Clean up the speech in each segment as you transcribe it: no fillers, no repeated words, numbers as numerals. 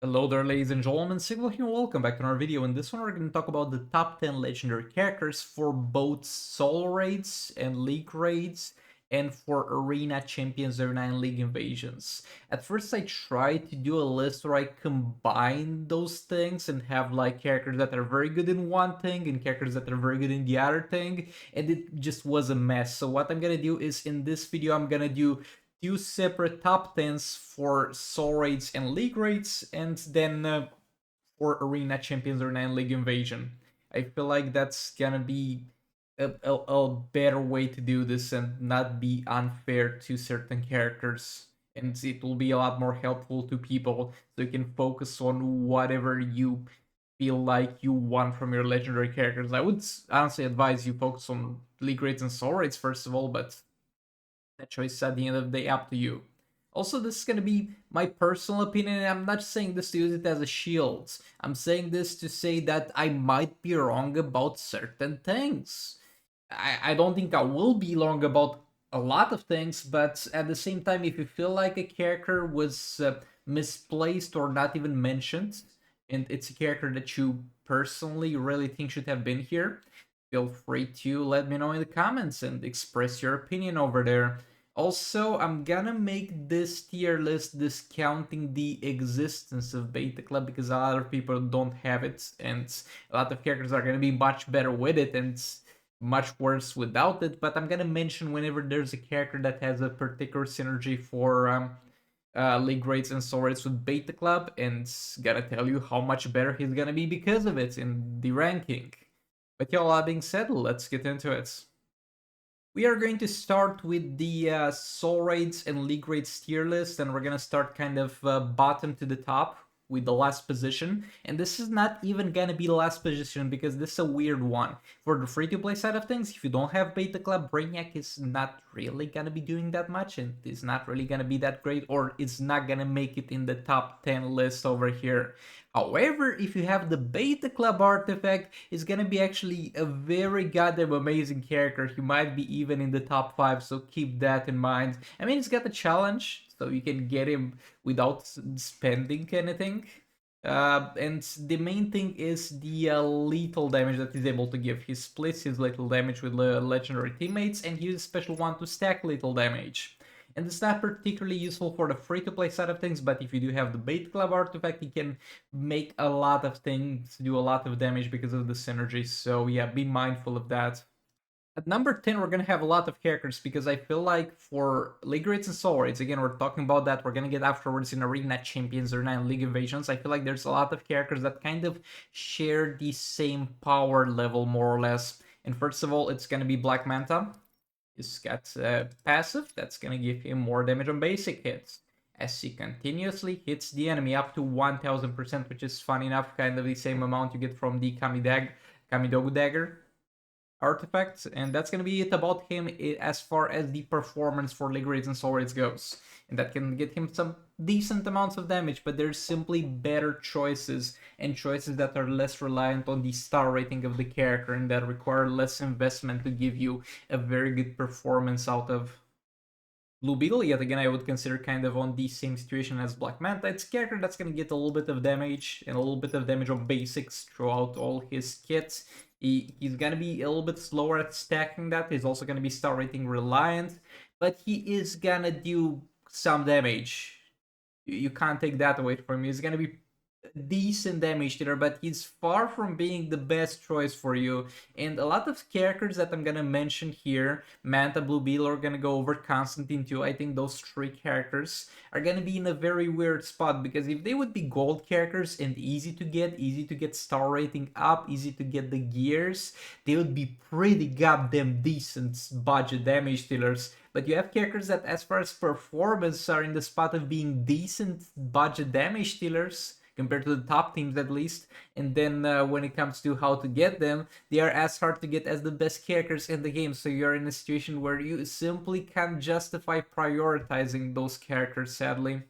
Hello there, ladies and gentlemen, Sigil here, welcome back to our video. In this one, we're going to talk about the top 10 legendary characters for both solo raids and league raids, and for Arena Champions 09 League Invasions. At first, I tried to do a list where I combine those things and have like characters that are very good in one thing and characters that are very good in the other thing, and it just was a mess. So what I'm going to do is, in this video, I'm going to do two separate top 10s for soul raids and league raids, and then for Arena Champions or 9 League Invasion. I feel like that's gonna be a better way to do this and not be unfair to certain characters. And it will be a lot more helpful to people so you can focus on whatever you feel like you want from your legendary characters. I would honestly advise you focus on league raids and soul raids first of all, but that choice is at the end of the day up to you. Also, this is going to be my personal opinion, and I'm not saying this to use it as a shield. I'm saying this to say that I might be wrong about certain things. I don't think I will be wrong about a lot of things, but at the same time, if you feel like a character was misplaced or not even mentioned, and it's a character that you personally really think should have been here, feel free to let me know in the comments and express your opinion over there. Also, I'm gonna make this tier list discounting the existence of Beta Club because a lot of people don't have it, and a lot of characters are gonna be much better with it and much worse without it. But I'm gonna mention whenever there's a character that has a particular synergy for league rates and soul rates with Beta Club, and gonna tell you how much better he's gonna be because of it in the ranking. But yeah, all that being said, let's get into it. We are going to start with the soul raids and league raids tier list, and we're gonna start kind of bottom to the top with the last position. And this is not even gonna be the last position because this is a weird one. For the free-to-play side of things, if you don't have Beta Club, Brainiac is not really gonna be doing that much, and is not really gonna be that great, or it's not gonna make it in the top 10 list over here. However, if you have the Beta Club artifact, it's gonna be actually a very goddamn amazing character. He might be even in the top 5, so keep that in mind. I mean, he's got a challenge, so you can get him without spending anything. And the main thing is the lethal damage that he's able to give. He splits his lethal damage with legendary teammates, and he uses special one to stack lethal damage. And it's not particularly useful for the free-to-play side of things, but if you do have the Bait Club artifact, you can make a lot of things, do a lot of damage because of the synergy. So yeah, be mindful of that. At number 10, we're going to have a lot of characters because I feel like for League Raids and Soul Raids, again, we're talking about that, we're going to get afterwards in Arena Champions or 9 League Invasions. I feel like there's a lot of characters that kind of share the same power level, more or less. And first of all, it's going to be Black Manta. He's got passive that's going to give him more damage on basic hits as he continuously hits the enemy up to 1000%, which is fun enough, kind of the same amount you get from the Kamidogu Dagger artifact, and that's gonna be it about him as far as the performance for League Raids and Soul Raids goes. And that can get him some decent amounts of damage, but there's simply better choices, and choices that are less reliant on the star rating of the character and that require less investment to give you a very good performance out of. Blue Beetle, yet again, I would consider kind of on the same situation as Black Manta. It's a character that's going to get a little bit of damage and a little bit of damage on basics throughout all his kits. He's going to be a little bit slower at stacking that. He's also going to be star rating reliant, but he is going to do some damage. You can't take that away from him. He's going to be decent damage dealer, but he's far from being the best choice for you. And a lot of characters that I'm gonna mention here, Manta, Blue Beetle, are gonna go over Constantine too. I think those three characters are gonna be in a very weird spot because if they would be gold characters and easy to get star rating up, easy to get the gears, they would be pretty goddamn decent budget damage dealers. But you have characters that, as far as performance, are in the spot of being decent budget damage dealers compared to the top teams at least. And then when it comes to how to get them, they are as hard to get as the best characters in the game. So you're in a situation where you simply can't justify prioritizing those characters, sadly.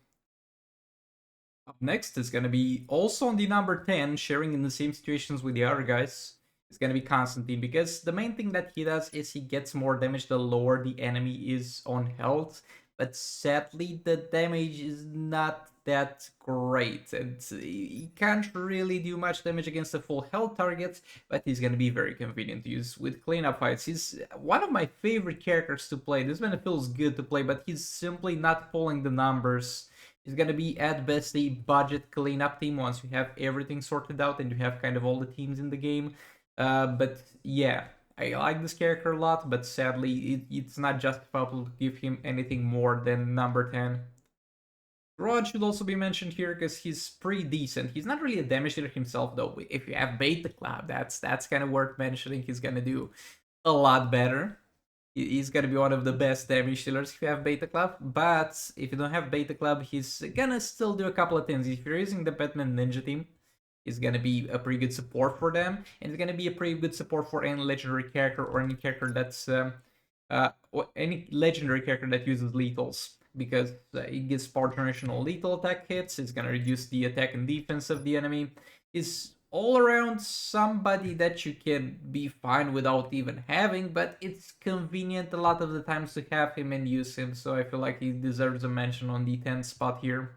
Up next is going to be also on the number 10, sharing in the same situations with the other guys. It's going to be Constantine, because the main thing that he does is he gets more damage the lower the enemy is on health. but sadly the damage is not that great, and he can't really do much damage against the full health targets, but he's gonna be very convenient to use with cleanup fights. He's one of my favorite characters to play. This man feels good to play, but he's simply not pulling the numbers. He's gonna be at best a budget cleanup team once you have everything sorted out and you have kind of all the teams in the game. But yeah, I like this character a lot, but sadly, it's not justifiable to give him anything more than number 10. Rod should also be mentioned here because he's pretty decent. He's not really a damage dealer himself, though. If you have Beta Club, that's kind of worth mentioning. He's gonna do a lot better. He's gonna be one of the best damage dealers if you have Beta Club. But if you don't have Beta Club, he's gonna still do a couple of things. If you're using the Batman Ninja team, is going to be a pretty good support for them, and it's going to be a pretty good support for any legendary character or any character that's any legendary character that uses lethals, because it gives power generational lethal attack hits. It's going to reduce the attack and defense of the enemy. Is all around somebody that you can be fine without even having, but it's convenient a lot of the times to have him and use him, so I feel like he deserves a mention on the 10th spot here.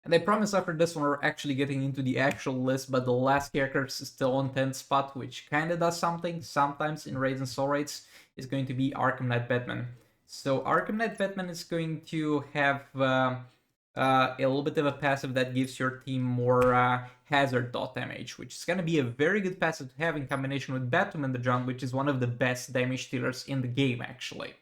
And I promise after this one we're actually getting into the actual list, but the last character is still on 10th spot, which kinda does something sometimes in raids and soul raids, is going to be Arkham Knight Batman. So Arkham Knight Batman is going to have a little bit of a passive that gives your team more hazard dot damage, which is going to be a very good passive to have in combination with Batman the Drowned, which is one of the best damage dealers in the game, actually.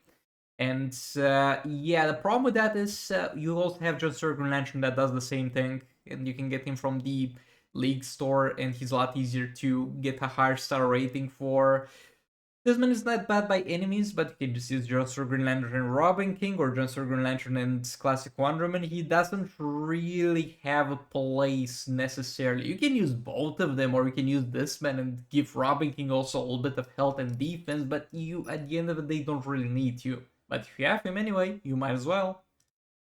And yeah, the problem with that is you also have John Stewart Green Lantern that does the same thing, and you can get him from the League store, and he's a lot easier to get a higher star rating for. This man is not bad by enemies, but you can just use John Stewart Green Lantern and Robin King, or John Stewart Green Lantern and Classic Wonder Woman. He doesn't really have a place necessarily. You can use both of them, or you can use this man and give Robin King also a little bit of health and defense, but you, at the end of the day, don't really need to. But if you have him anyway, you might as well.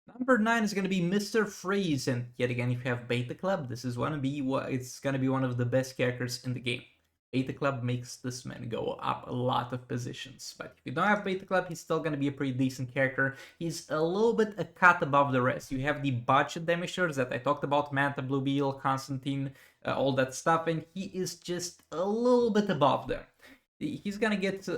Number 9 is going to be Mr. Freeze, and yet again, if you have Beta Club, this is going to be it's going to be one of the best characters in the game. Beta Club makes this man go up a lot of positions, but if you don't have Beta Club, he's still going to be a pretty decent character. He's a little bit a cut above the rest. You have the budget damagers that I talked about, Manta, Blue Beetle, Constantine, all that stuff, and he is just a little bit above them. He's going to get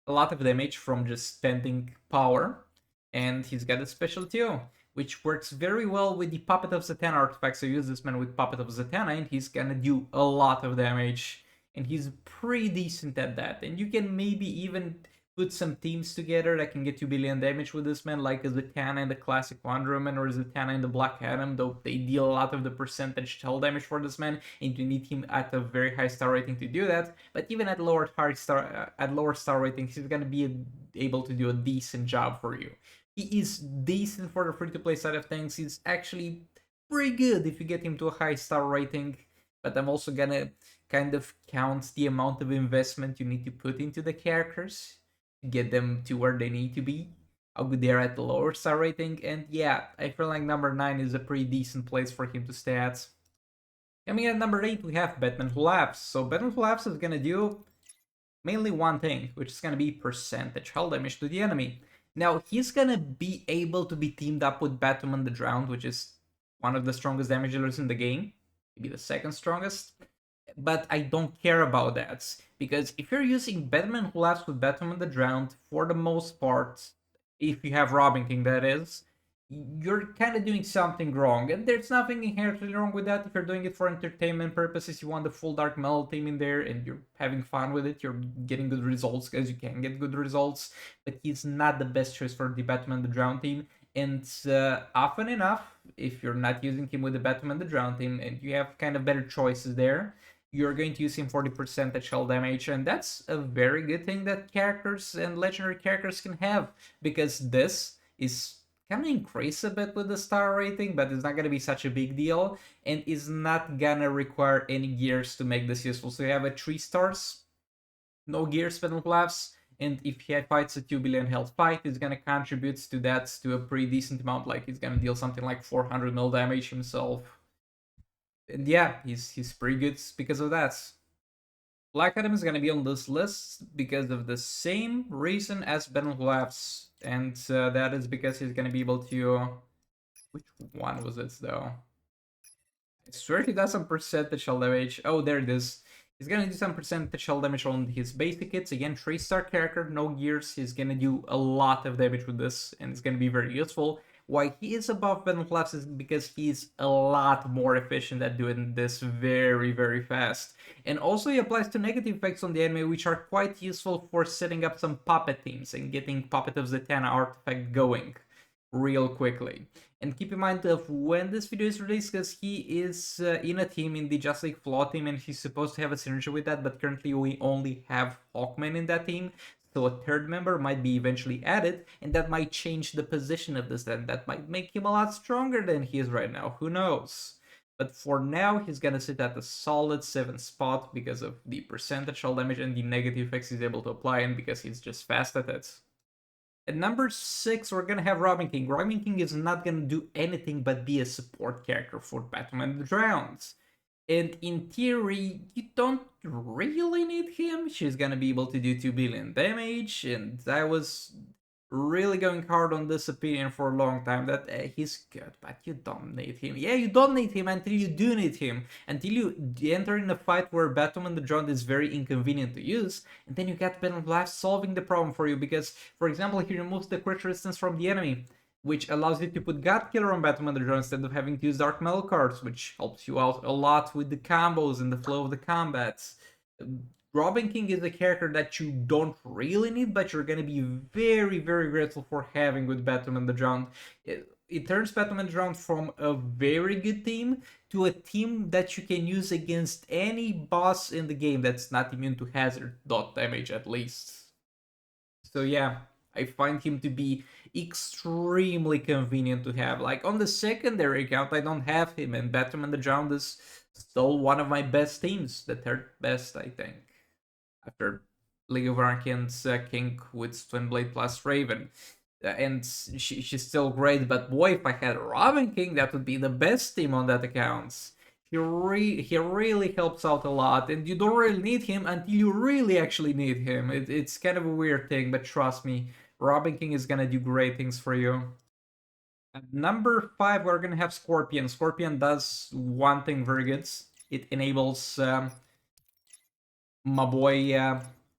a lot of damage from just spending power, and he's got a special too, which works very well with the Puppet of Zatanna artifact. So use this man with Puppet of Zatanna, and he's gonna do a lot of damage, and he's pretty decent at that. And you can maybe even put some teams together that can get 2 billion damage with this man, like Zatanna and the Classic Wonder Woman, or Zatanna and the Black Adam, though they deal a lot of the percentage shell damage for this man, and you need him at a very high star rating to do that. But even at lower star ratings, he's gonna be able to do a decent job for you. He is decent for the free-to-play side of things. He's actually pretty good if you get him to a high star rating, but I'm also gonna kind of count the amount of investment you need to put into the characters to get them to where they need to be. How good they're at the lower star rating, and yeah, I feel like number 9 is a pretty decent place for him to stay at. Coming at number 8, we have Batman Who Laughs. So Batman Who Laughs is gonna do mainly one thing, which is gonna be percentage hull damage to the enemy. Now, he's gonna be able to be teamed up with Batman the Drowned, which is one of the strongest damage dealers in the game, maybe the second strongest. But I don't care about that, because if you're using Batman Who Laughs with Batman the Drowned, for the most part, if you have Robin King, that is, you're kind of doing something wrong. And there's nothing inherently wrong with that. If you're doing it for entertainment purposes, you want the full Dark Metal team in there and you're having fun with it, you're getting good results, because you can get good results. But he's not the best choice for the Batman the Drowned team. And often enough, if you're not using him with the Batman the Drowned team and you have kind of better choices there, you're going to use him for the percentage shell damage, and that's a very good thing that characters and legendary characters can have, because this is kind of increase a bit with the star rating, but it's not going to be such a big deal, and is not gonna require any gears to make this useful. So you have a 3 stars, no gears, Battle Laughs, and if he fights a 2 billion health fight, it's gonna contribute to that to a pretty decent amount, like he's gonna deal something like 400 mil damage himself. And yeah, he's pretty good because of that. Black Adam is gonna be on this list because of the same reason as Ben Laughs, and that is because he's gonna be able to. Which one was it though? I swear he does some percentage shell damage. Oh, there it is. He's gonna do some percentage shell damage on his basic hits. Again, 3-star character, no gears. He's gonna do a lot of damage with this, and it's gonna be very useful. Why he is above Venom Flaps is because he's a lot more efficient at doing this very, very fast. And also he applies to negative effects on the enemy, which are quite useful for setting up some puppet teams and getting Puppet of Zatanna artifact going real quickly. And keep in mind of when this video is released, because he is in a team, in the Just League Flaw team, and he's supposed to have a synergy with that, but currently we only have Hawkman in that team, so a third member might be eventually added, and that might change the position of this, and that might make him a lot stronger than he is right now, who knows? But for now, he's gonna sit at a solid 7th spot because of the percentage shell damage and the negative effects he's able to apply, and because he's just fast at it. At number 6, we're gonna have Robin King. Robin King is not gonna do anything but be a support character for Batman the Drowns. And in theory, you don't really need him. She's gonna be able to do 2 billion damage, and I was really going hard on this opinion for a long time that he's good, but you don't need him. Yeah, you don't need him until you do need him. Until you enter in a fight where Batman the Drone is very inconvenient to use, and then you get Ben Blast solving the problem for you because, for example, he removes the crit resistance from the enemy, which allows you to put God Killer on Batman the Drone instead of having to use Dark Metal cards, which helps you out a lot with the combos and the flow of the combats. Robin King is a character that you don't really need, but you're gonna be very, very grateful for having with Batman the Drowned. It turns Batman the Drowned from a very good team to a team that you can use against any boss in the game that's not immune to hazard dot damage at least. So yeah, I find him to be extremely convenient to have. Like on the secondary account, I don't have him, and Batman the Drowned is still one of my best teams, the third best, I think, after League of Arcane's King with Twin Blade plus Raven. And she's still great, but boy, if I had Robin King, that would be the best team on that account. He really helps out a lot, and you don't really need him until you really actually need him. It's kind of a weird thing, but trust me, Robin King is gonna do great things for you. At number 5, we're gonna have Scorpion. Scorpion does one thing very good. It enables my boy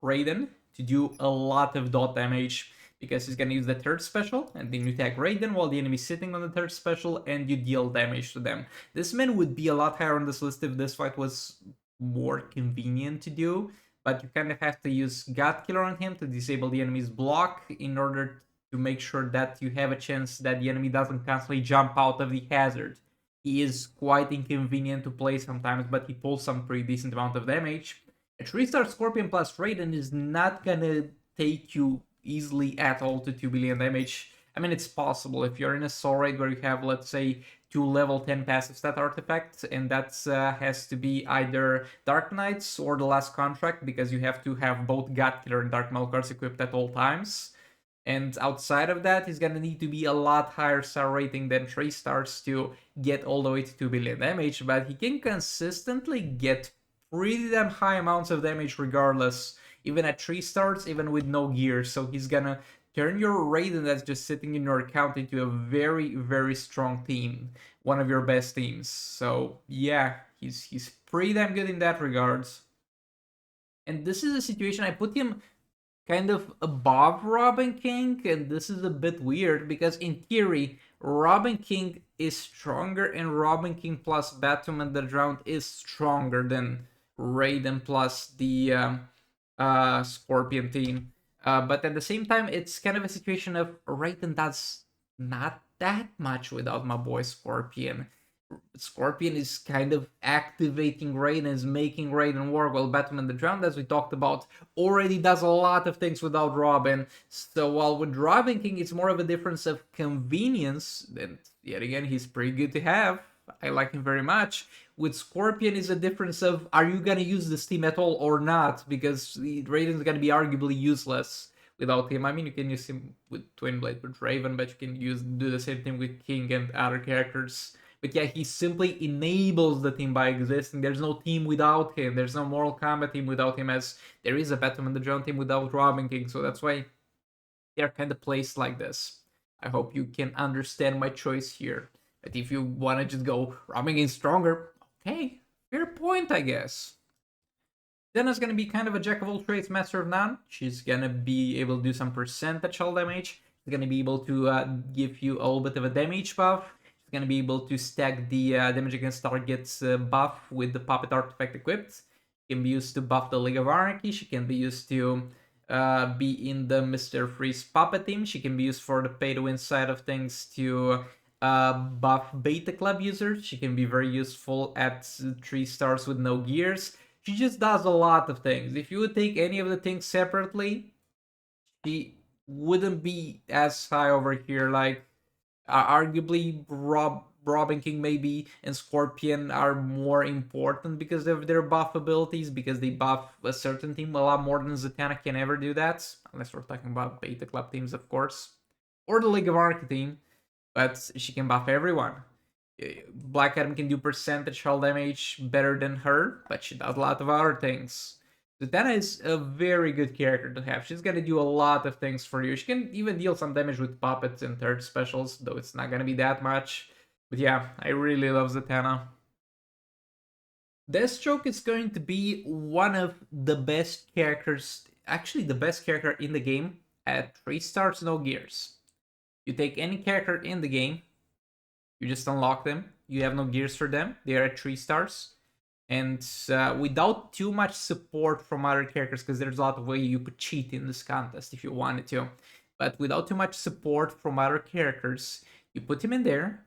Raiden to do a lot of dot damage because he's gonna use the third special and then you attack Raiden while the enemy is sitting on the third special and you deal damage to them. This man would be a lot higher on this list if this fight was more convenient to do, but you kind of have to use God Killer on him to disable the enemy's block in order to make sure that you have a chance that the enemy doesn't constantly jump out of the hazard. He is quite inconvenient to play sometimes, but he pulls some pretty decent amount of damage. A 3-star Scorpion plus Raiden is not gonna take you easily at all to 2 billion damage. I mean, it's possible if you're in a Soul Raid where you have, let's say, 2 level 10 passive stat artifacts, and that has to be either Dark Knights or the Last Contract, because you have to have both God Killer and Dark Metal cards equipped at all times. And outside of that, he's gonna need to be a lot higher star rating than 3 stars to get all the way to 2 billion damage, but he can consistently get pretty damn high amounts of damage regardless, even at 3 stars, even with no gear. So he's gonna turn your Raiden that's just sitting in your account into a very, very strong team, one of your best teams. So yeah, he's pretty damn good in that regards. And this is a situation I put him kind of above Robin King, and this is a bit weird because in theory, Robin King is stronger and Robin King plus Batman the Drowned is stronger than Raiden plus the Scorpion team. But at the same time, it's kind of a situation of Raiden does not that much without my boy Scorpion. Scorpion is kind of activating Raiden, is making Raiden work, while Batman the Drowned, as we talked about, already does a lot of things without Robin. So while with Robin King, it's more of a difference of convenience, and yet again, he's pretty good to have. I like him very much. With Scorpion is a difference of, are you gonna use this team at all or not? Because Raiden's gonna be arguably useless without him. I mean, you can use him with Twin Blade with Raven, but you can do the same thing with King and other characters But yeah, he simply enables the team by existing. There's no team without him. There's no Mortal Kombat team without him, as there is a Batman the Drone team without Robin King. So that's why they're kind of placed like this. I hope you can understand my choice here. But if you want to just go Robin King stronger, okay, fair point, I guess. Denna's gonna be kind of a jack of all trades, master of none. She's gonna be able to do some percentage hull damage. She's gonna be able to give you a little bit of a damage buff. She's gonna be able to stack the damage against targets buff with the puppet artifact equipped. She can be used to buff the League of Anarchy. She can be used to be in the Mr. Freeze puppet team. She can be used for the pay-to-win side of things to buff Beta Club users. She can be very useful at 3 stars with no gears. She just does a lot of things. If you would take any of the things separately, she wouldn't be as high over here. Like, arguably, Robin King maybe and Scorpion are more important because of their buff abilities, because they buff a certain team a lot more than Zatanna can ever do that. Unless we're talking about Beta Club teams, of course. Or the League of Anarchy team. But she can buff everyone. Black Adam can do percentage hull damage better than her, but she does a lot of other things. Zatanna is a very good character to have. She's gonna do a lot of things for you. She can even deal some damage with puppets and third specials, though it's not gonna be that much. But yeah, I really love Zatanna. Deathstroke is going to be one of the best characters, actually the best character in the game at 3 stars, no gears. You take any character in the game, you just unlock them. You have no gears for them. They are at 3 stars. And without too much support from other characters, because there's a lot of way you could cheat in this contest if you wanted to. But without too much support from other characters, you put him in there.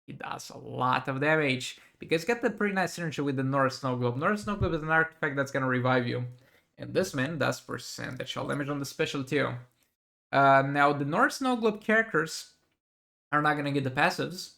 He does a lot of damage. Because he's got a pretty nice synergy with the North Snow Globe. North Snow Globe is an artifact that's going to revive you. And this man does percentage damage on the special too. Now, the North Snow Globe characters are not going to get the passives,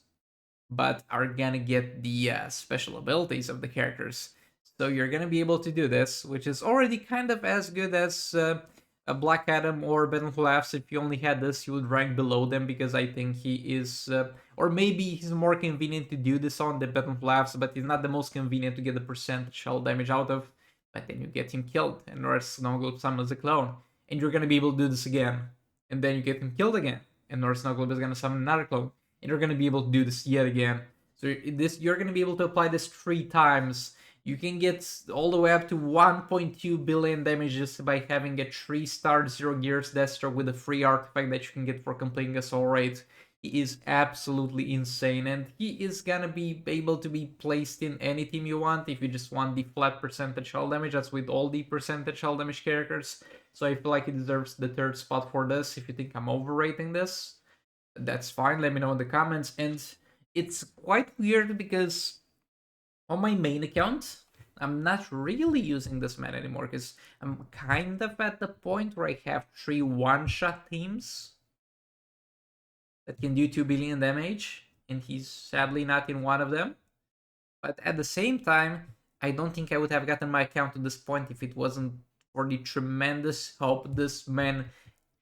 but are gonna get the special abilities of the characters. So you're gonna be able to do this, which is already kind of as good as a Black Adam or Ben Laughs. If you only had this, you would rank below them, because I think he is, or maybe he's more convenient to do this on than Ben Laughs, but he's not the most convenient to get the percentage hull damage out of. But then you get him killed, and North Snow Globe summons a clone, and you're gonna be able to do this again, and then you get him killed again, and North Snow Globe is gonna summon another clone, and you're going to be able to do this yet again. So you're going to be able to apply this 3 times. You can get all the way up to 1.2 billion damage just by having a 3-star 0 gears Deathstroke with a free artifact that you can get for completing a soul raid. He is absolutely insane, and he is gonna be able to be placed in any team you want. If you just want the flat percentage hull damage, that's with all the percentage hull damage characters. So I feel like he deserves the 3rd spot for this. If you think I'm overrating this, that's fine, let me know in the comments. And it's quite weird because on my main account, I'm not really using this man anymore, because I'm kind of at the point where I have 3 one-shot teams that can do 2 billion damage, and he's sadly not in one of them. But at the same time, I don't think I would have gotten my account to this point if it wasn't for the tremendous hope this man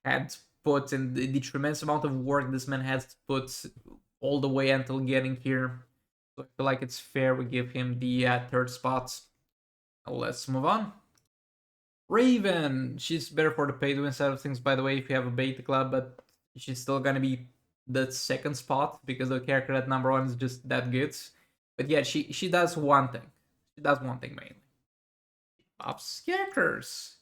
had put, and the tremendous amount of work this man has put all the way until getting here. So I feel like it's fair we give him the 3rd spot. Let's move on. Raven, she's better for the pay-to-win side of things, by the way, if you have a Beta Club, but she's still gonna be the 2nd spot because the character at number 1 is just that good. But yeah, she does one thing. She does one thing mainly. Buffs characters.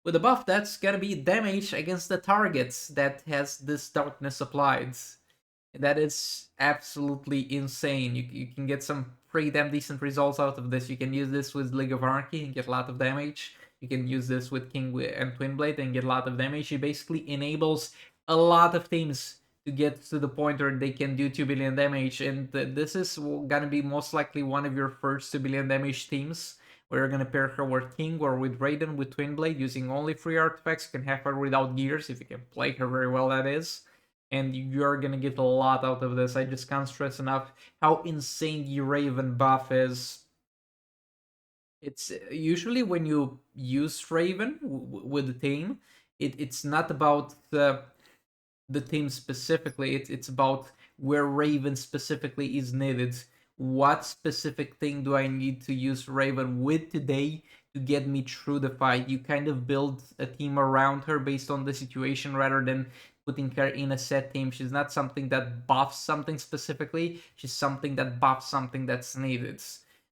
With a buff, that's gonna be damage against the targets that has this darkness applied. That is absolutely insane. You can get some pretty damn decent results out of this. You can use this with League of Anarchy and get a lot of damage. You can use this with King and Twinblade and get a lot of damage. It basically enables a lot of teams to get to the point where they can do 2 billion damage. And this is gonna be most likely one of your first 2 billion damage teams. We're gonna pair her with King or with Raiden with Twinblade using only 3 artifacts. You can have her without gears if you can play her very well, that is. And you're gonna get a lot out of this. I just can't stress enough how insane the Raven buff is. It's usually when you use Raven with the team, it's not about the team specifically. It's about where Raven specifically is needed. What specific thing do I need to use Raven with today to get me through the fight? You kind of build a team around her based on the situation rather than putting her in a set team. She's not something that buffs something specifically, she's something that buffs something that's needed.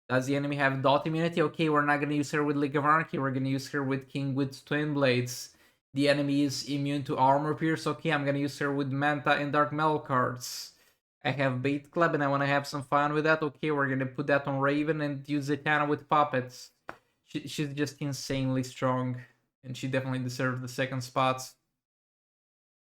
Does the enemy have dot immunity? Okay, we're not gonna use her with League of Anarchy, we're gonna use her with King with Twin Blades. The enemy is immune to Armor Pierce. Okay, I'm gonna use her with Manta and Dark Metal cards. I have Bait Club and I want to have some fun with that. Okay, we're gonna put that on Raven and use Zatanna with Puppets. She's just insanely strong, and she definitely deserves the second spot.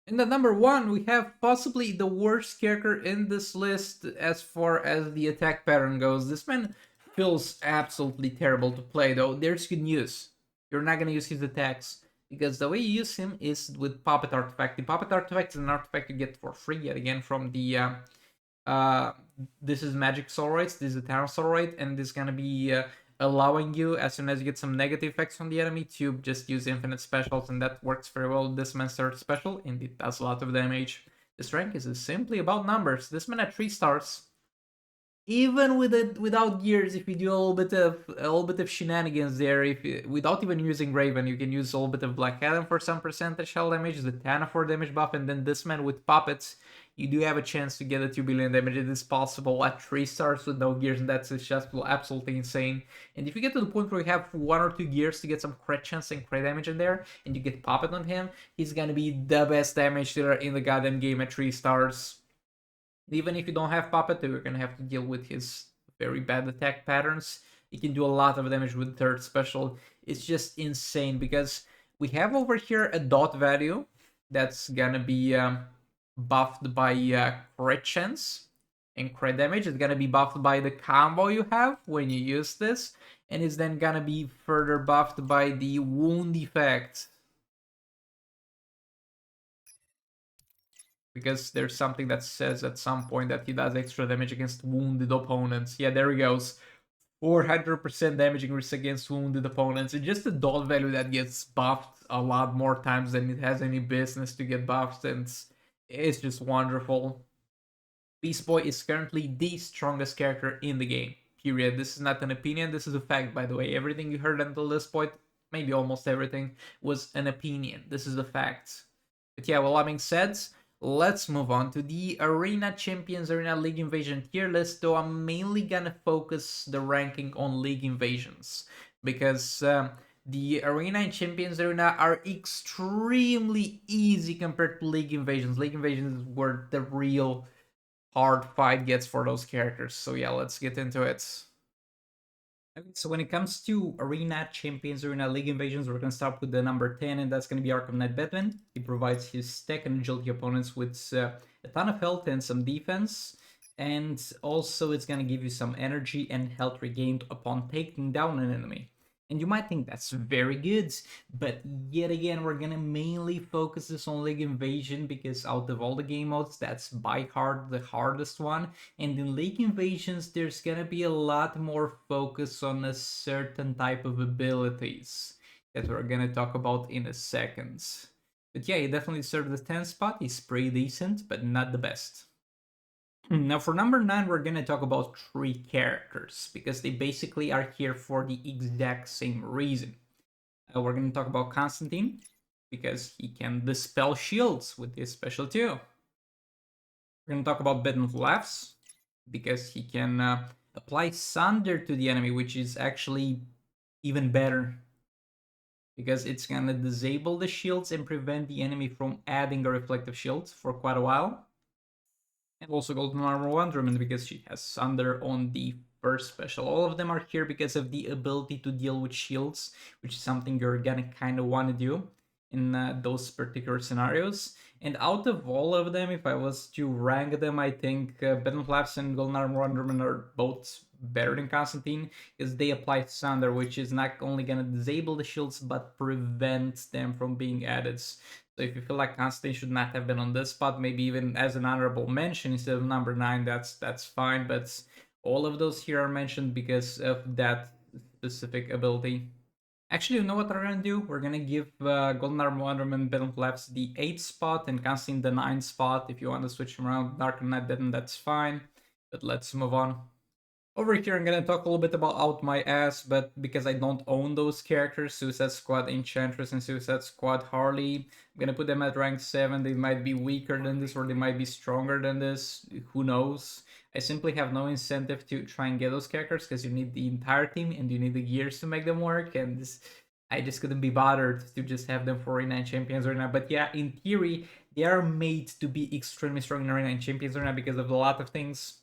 And at number 1, we have possibly the worst character in this list as far as the attack pattern goes. This man feels absolutely terrible to play, though. There's good news. You're not gonna use his attacks, because the way you use him is with Puppet Artifact. The Puppet Artifact is an artifact you get for free, yet again, from the... this is Magic Soul Rights, this is Eternal Soul Right, and this is gonna be allowing you, as soon as you get some negative effects from the enemy, to just use infinite specials, and that works very well. This man's third special, and it does a lot of damage. This rank is simply about numbers. This man at 3 stars, even with it without gears, if you do a little bit of shenanigans there, without even using Raven, you can use a little bit of Black Adam for some percentage health damage, the Tana for damage buff, and then this man with puppets, you do have a chance to get a 2 billion damage. It is possible at 3 stars with no gears, and that's just absolutely insane. And if you get to the point where you have 1 or 2 gears to get some crit chance and crit damage in there, and you get puppet on him, he's gonna be the best damage dealer in the goddamn game at 3 stars. Even if you don't have Puppet, you're gonna have to deal with his very bad attack patterns. He can do a lot of damage with third special. It's just insane, because we have over here a dot value that's gonna be buffed by crit chance and crit damage. It's gonna be buffed by the combo you have when you use this, and it's then gonna be further buffed by the wound effect. Because there's something that says at some point that he does extra damage against wounded opponents. Yeah, there he goes. 400% damage increase against wounded opponents. It's just a dot value that gets buffed a lot more times than it has any business to get buffed, and it's just wonderful. Beast Boy is currently the strongest character in the game, period. This is not an opinion, this is a fact, by the way. Everything you heard until this point, maybe almost everything, was an opinion. This is a fact. But yeah, well, that being said, let's move on to the Arena Champions Arena League Invasion tier list, though I'm mainly gonna focus the ranking on League Invasions, because the Arena and Champions Arena are extremely easy compared to League Invasions. League Invasions is where the real hard fight gets for those characters. So yeah, let's get into it. Okay, so when it comes to Arena Champions, Arena League Invasions, we're going to start with the number 10, and that's going to be Arkham Knight Batman. He provides his tech and agility opponents with a ton of health and some defense, and also it's going to give you some energy and health regained upon taking down an enemy. And you might think that's very good, but yet again, we're gonna mainly focus this on League Invasion, because out of all the game modes, that's by far the hardest one. And in League Invasions, there's gonna be a lot more focus on a certain type of abilities that we're gonna talk about in a second. But yeah, he definitely deserves the 10th spot. He's pretty decent, but not the best. Now for number 9, we're gonna talk about 3 characters, because they basically are here for the exact same reason. We're gonna talk about Constantine, because he can dispel shields with his special 2. We're gonna talk about Bedlam Laughs, because he can apply Sunder to the enemy, which is actually even better, because it's gonna disable the shields and prevent the enemy from adding a reflective shield for quite a while. And also Golden Armor Wonderman, because she has Sunder on the first special. All of them are here because of the ability to deal with shields, which is something you're gonna kind of want to do in those particular scenarios. And out of all of them, if I was to rank them, I think Bedlam Flaps and Golden Armor Wonderman are both better than Constantine, because they apply Sunder, which is not only gonna disable the shields, but prevent them from being added. So if you feel like Constantine should not have been on this spot, maybe even as an honorable mention instead of number 9, that's fine. But all of those here are mentioned because of that specific ability. Actually, you know what we're gonna do? We're gonna give Golden Arm Wonderman Battle Collapse the 8th spot and Constantine the 9th spot. If you want to switch them around, Dark Knight, then that's fine. But let's move on. Over here, I'm gonna talk a little bit about Out My Ass, but because I don't own those characters, Suicide Squad Enchantress and Suicide Squad Harley, I'm gonna put them at rank 7. They might be weaker than this, or they might be stronger than this. Who knows? I simply have no incentive to try and get those characters because you need the entire team and you need the gears to make them work. And this, I just couldn't be bothered to just have them for Arena and Champions Arena. But yeah, in theory, they are made to be extremely strong in Arena and Champions Arena because of a lot of things,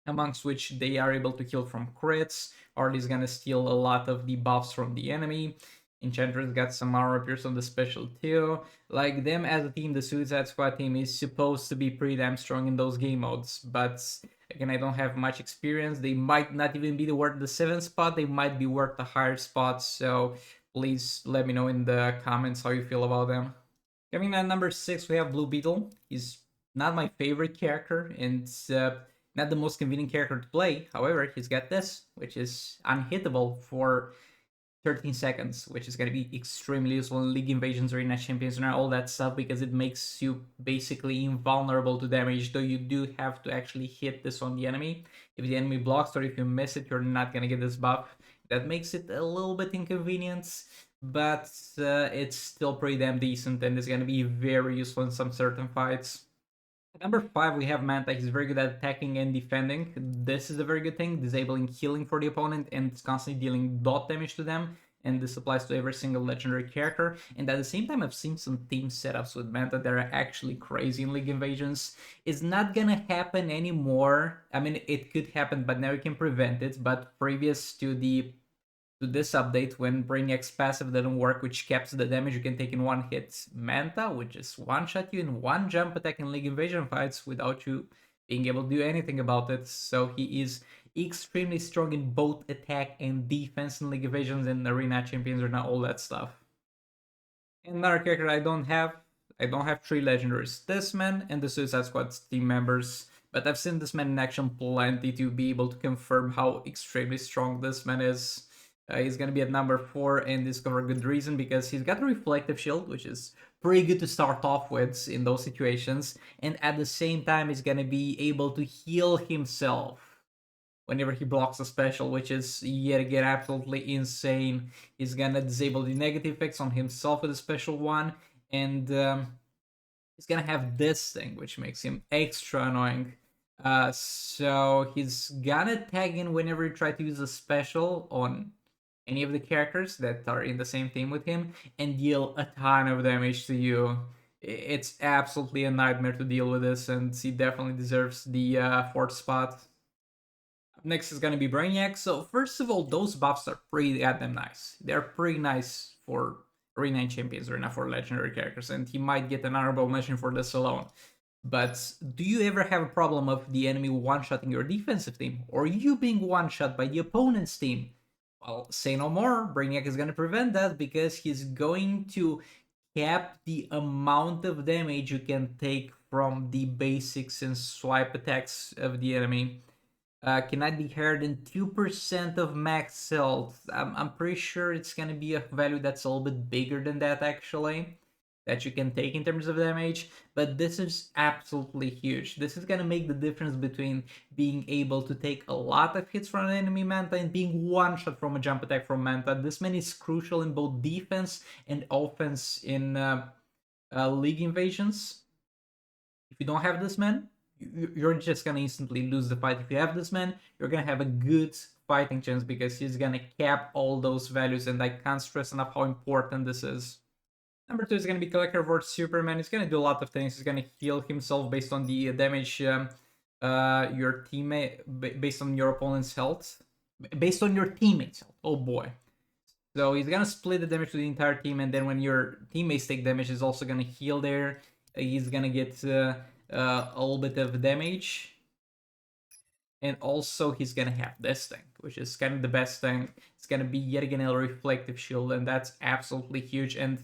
amongst which they are able to kill from crits. Harley's gonna steal a lot of the buffs from the enemy. Enchantress got some armor pierce on the special too. Like, them as a team, the Suicide Squad team is supposed to be pretty damn strong in those game modes, but again, I don't have much experience. They might not even be worth the 7th spot, they might be worth the higher spots, so please let me know in the comments how you feel about them. Coming at number 6, we have Blue Beetle. He's not my favorite character, and not the most convenient character to play. However, he's got this, which is unhittable for 13 seconds, which is going to be extremely useful in League Invasions, Arena Champions, and all that stuff, because it makes you basically invulnerable to damage, though you do have to actually hit this on the enemy. If the enemy blocks or if you miss it, you're not going to get this buff. That makes it a little bit inconvenient, but it's still pretty damn decent, and it's going to be very useful in some certain fights. Number 5, we have Manta. He's very good at attacking and defending. This is a very good thing, disabling healing for the opponent and constantly dealing dot damage to them. And this applies to every single legendary character. And at the same time, I've seen some team setups with Manta that are actually crazy in League Invasions. It's not gonna happen anymore. I mean, it could happen, but now you can prevent it. But previous to this update, when Brainiac's passive didn't work, which caps the damage you can take in one hit, Manta, which is one-shot you in one jump attack in League Invasion fights without you being able to do anything about it. So he is extremely strong in both attack and defense in League Invasions and Arena Champions, or not all that stuff. And another character I don't have 3 legendaries. This man and the Suicide Squad team members, but I've seen this man in action plenty to be able to confirm how extremely strong this man is. He's gonna be at number 4, and this for a good reason, because he's got a reflective shield, which is pretty good to start off with in those situations, and at the same time he's gonna be able to heal himself whenever he blocks a special, which is yet again absolutely insane. He's gonna disable the negative effects on himself with a special one, and he's gonna have this thing, which makes him extra annoying. So he's gonna tag in whenever you try to use a special on any of the characters that are in the same team with him and deal a ton of damage to you. It's absolutely a nightmare to deal with this, and he definitely deserves the 4th spot. Up next is going to be Brainiac. So first of all, those buffs are pretty goddamn nice. They're pretty nice for Arena and Champions Arena for legendary characters, and he might get an honorable mention for this alone. But do you ever have a problem of the enemy one-shotting your defensive team, or you being one-shot by the opponent's team? Well, say no more. Brainiac is going to prevent that, because he's going to cap the amount of damage you can take from the basics and swipe attacks of the enemy. Cannot be higher than 2% of max health. I'm pretty sure it's gonna be a value that's a little bit bigger than that, actually, that you can take in terms of damage, but this is absolutely huge. This is gonna make the difference between being able to take a lot of hits from an enemy Manta and being one shot from a jump attack from Manta. This man is crucial in both defense and offense in League Invasions. If you don't have this man, you're just gonna instantly lose the fight. If you have this man, you're gonna have a good fighting chance, because he's gonna cap all those values, and I can't stress enough how important this is. Number 2 is gonna be Collector vs Superman. He's gonna do a lot of things. He's gonna heal himself based on the damage your teammate, based on your opponent's health, based on your teammate's health. Oh boy. So he's gonna split the damage to the entire team, and then when your teammates take damage, he's also gonna heal there. He's gonna get a little bit of damage, and also he's gonna have this thing, which is kind of the best thing. It's gonna be yet again a reflective shield, and that's absolutely huge. And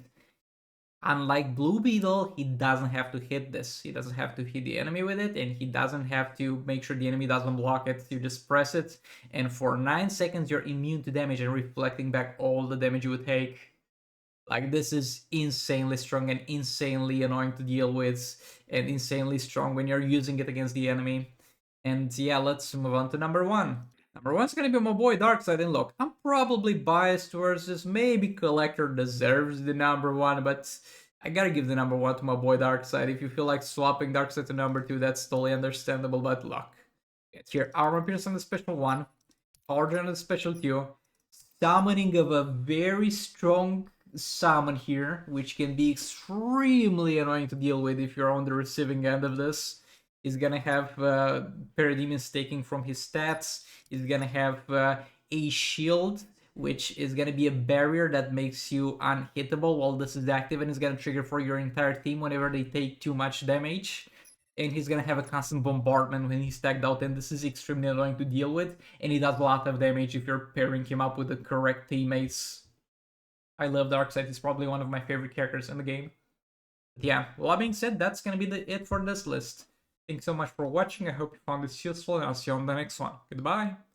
Unlike Blue Beetle, he doesn't have to hit this. He doesn't have to hit the enemy with it, and he doesn't have to make sure the enemy doesn't block it. You just press it, and for 9 seconds, you're immune to damage and reflecting back all the damage you would take. Like, this is insanely strong and insanely annoying to deal with, and insanely strong when you're using it against the enemy. And yeah, let's move on to number 1. Number 1's gonna be my boy Darkseid, and look, I'm probably biased towards this. Maybe Collector deserves the number 1, but I gotta give the number 1 to my boy Darkseid. If you feel like swapping Darkseid to number 2, that's totally understandable, but look. It's here, Armor Pierce on the special 1, Power on the special 2, summoning of a very strong summon here, which can be extremely annoying to deal with if you're on the receiving end of this. He's gonna have Parademons taking from his stats. He's gonna have a shield, which is gonna be a barrier that makes you unhittable while this is active, and is gonna trigger for your entire team whenever they take too much damage. And he's gonna have a constant bombardment when he's tagged out, and this is extremely annoying to deal with, and he does a lot of damage if you're pairing him up with the correct teammates. I love Darkseid, he's probably one of my favorite characters in the game. But yeah, well, that being said, that's gonna be it for this list. Thanks so much for watching, I hope you found this useful, and I'll see you on the next one. Goodbye!